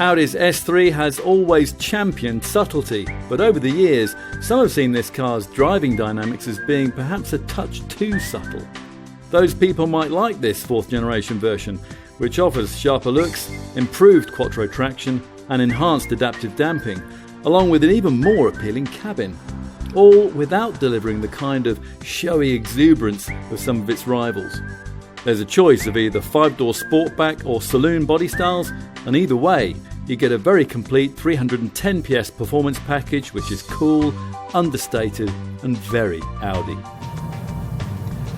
Audi's S3 has always championed subtlety, but over the years, some have seen this car's driving dynamics as being perhaps a touch too subtle. Those people might like this 4th generation version, which offers sharper looks, improved quattro traction and enhanced adaptive damping, along with an even more appealing cabin, all without delivering the kind of showy exuberance of some of its rivals. There's a choice of either 5-door Sportback or saloon body styles, and either way, you get a very complete 310 PS performance package which is cool, understated and very Audi.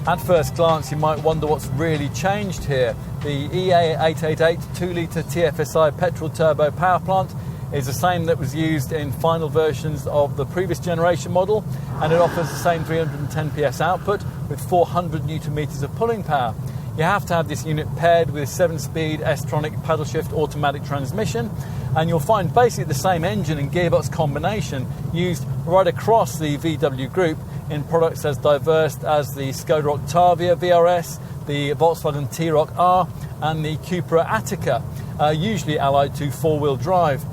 At first glance you might wonder what's really changed here. The EA888 2-litre TFSI petrol turbo power plant is the same that was used in final versions of the previous generation model, and it offers the same 310 PS output with 400 Nm of pulling power. You have to have this unit paired with 7-speed S-tronic paddle shift automatic transmission, and you'll find basically the same engine and gearbox combination used right across the VW group in products as diverse as the Skoda Octavia VRS, the Volkswagen T-Roc R and the Cupra Attica, usually allied to 4-wheel drive.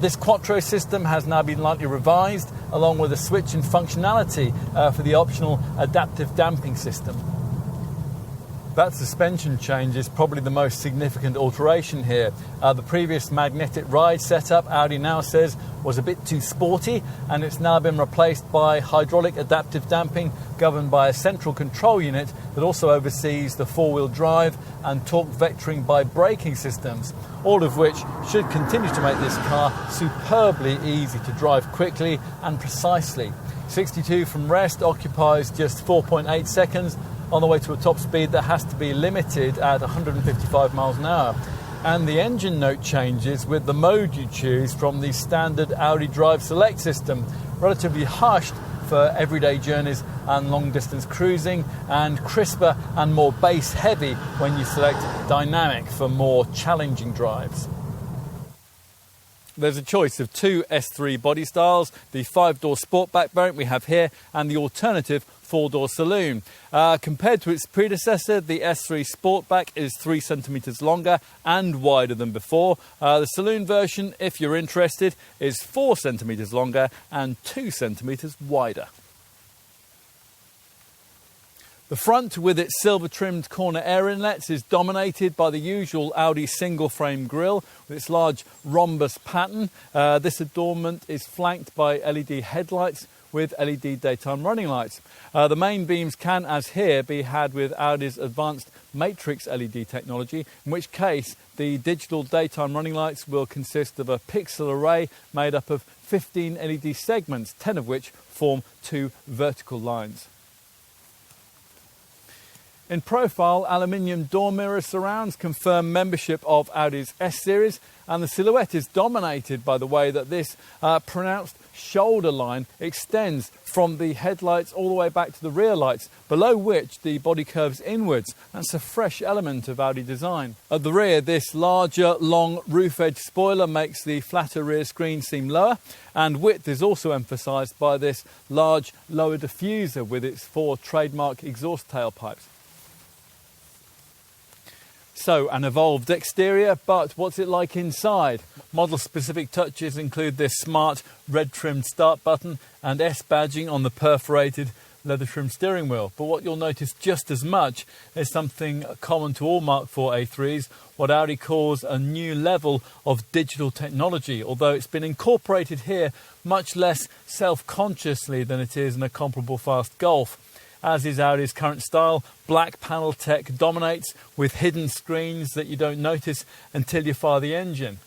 This Quattro system has now been lightly revised, along with a switch in functionality for the optional adaptive damping system. That suspension change is probably the most significant alteration here. The previous magnetic ride setup, Audi now says, was a bit too sporty, and it's now been replaced by hydraulic adaptive damping governed by a central control unit that also oversees the 4-wheel drive and torque vectoring by braking systems, all of which should continue to make this car superbly easy to drive quickly and precisely. 62 from rest occupies just 4.8 seconds on the way to a top speed that has to be limited at 155 miles an hour. And the engine note changes with the mode you choose from the standard Audi Drive Select system, relatively hushed for everyday journeys and long distance cruising, and crisper and more bass heavy when you select Dynamic for more challenging drives. There's a choice of 2 S3 body styles, the 5-door Sportback variant we have here and the alternative 4-door saloon. Compared to its predecessor, the S3 Sportback is 3 centimetres longer and wider than before. The saloon version, if you're interested, is 4 centimetres longer and 2 centimetres wider. The front, with its silver-trimmed corner air inlets, is dominated by the usual Audi single-frame grille with its large rhombus pattern. This adornment is flanked by LED headlights with LED daytime running lights. The main beams can, as here, be had with Audi's advanced matrix LED technology, in which case the digital daytime running lights will consist of a pixel array made up of 15 LED segments, 10 of which form 2 vertical lines. In profile, aluminium door mirror surrounds confirm membership of Audi's S-Series, and the silhouette is dominated by the way that this pronounced shoulder line extends from the headlights all the way back to the rear lights, below which the body curves inwards. That's a fresh element of Audi design. At the rear, this larger, long roof edge spoiler makes the flatter rear screen seem lower, and width is also emphasised by this large lower diffuser with its 4 trademark exhaust tailpipes. So, an evolved exterior, but what's it like inside? Model-specific touches include this smart red-trimmed start button and S badging on the perforated leather-trimmed steering wheel. But what you'll notice just as much is something common to all Mark IV A3s, what Audi calls a new level of digital technology, although it's been incorporated here much less self-consciously than it is in a comparable fast Golf. As is Audi's current style, black panel tech dominates with hidden screens that you don't notice until you fire the engine.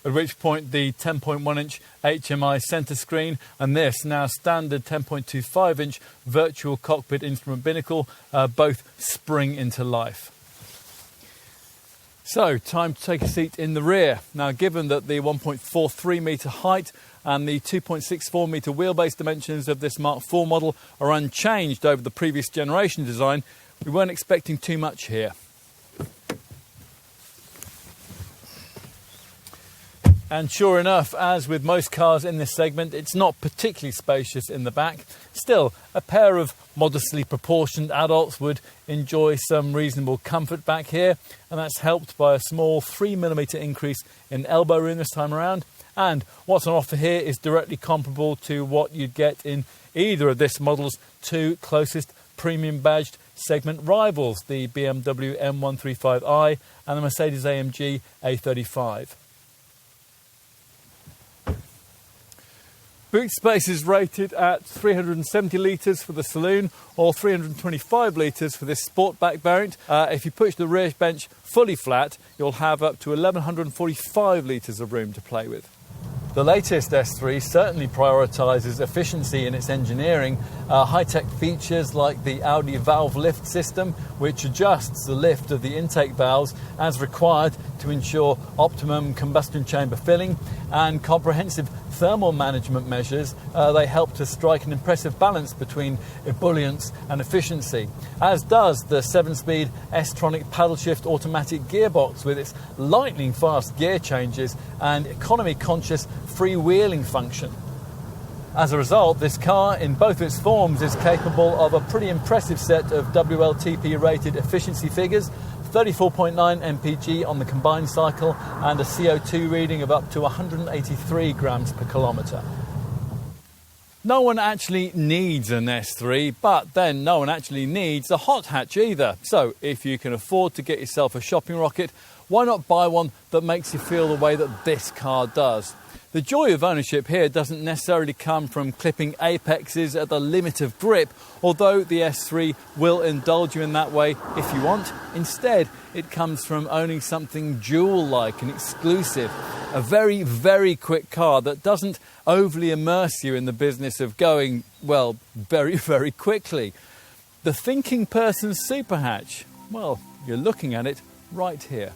At which point the 10.1-inch HMI centre screen and this now standard 10.25-inch virtual cockpit instrument binnacle both spring into life. So, time to take a seat in the rear. Now, given that the 1.43 metre height and the 2.64 metre wheelbase dimensions of this Mark IV model are unchanged over the previous generation design, we weren't expecting too much here. And sure enough, as with most cars in this segment, it's not particularly spacious in the back. Still, a pair of modestly proportioned adults would enjoy some reasonable comfort back here, and that's helped by a small 3mm increase in elbow room this time around. And what's on offer here is directly comparable to what you'd get in either of this model's two closest premium badged segment rivals, the BMW M135i and the Mercedes-AMG A35. Boot space is rated at 370 litres for the saloon or 325 litres for this Sportback variant. If you push the rear bench fully flat, you'll have up to 1145 litres of room to play with. The latest S3 certainly prioritises efficiency in its engineering. High-tech features like the Audi valve lift system, which adjusts the lift of the intake valves as required to ensure optimum combustion chamber filling, and comprehensive thermal management measures. They help to strike an impressive balance between ebullience and efficiency, as does the 7-speed S-tronic paddle shift automatic gearbox with its lightning fast gear changes and economy-conscious freewheeling function. As a result, this car in both its forms is capable of a pretty impressive set of WLTP rated efficiency figures, 34.9 mpg on the combined cycle and a CO2 reading of up to 183 grams per kilometre. No one actually needs an S3, but then no one actually needs a hot hatch either. So if you can afford to get yourself a shopping rocket, why not buy one that makes you feel the way that this car does? The joy of ownership here doesn't necessarily come from clipping apexes at the limit of grip, although the S3 will indulge you in that way if you want. Instead, it comes from owning something jewel-like and exclusive, a very, very quick car that doesn't overly immerse you in the business of going, well, very, very quickly. The thinking person's super hatch, well, you're looking at it right here.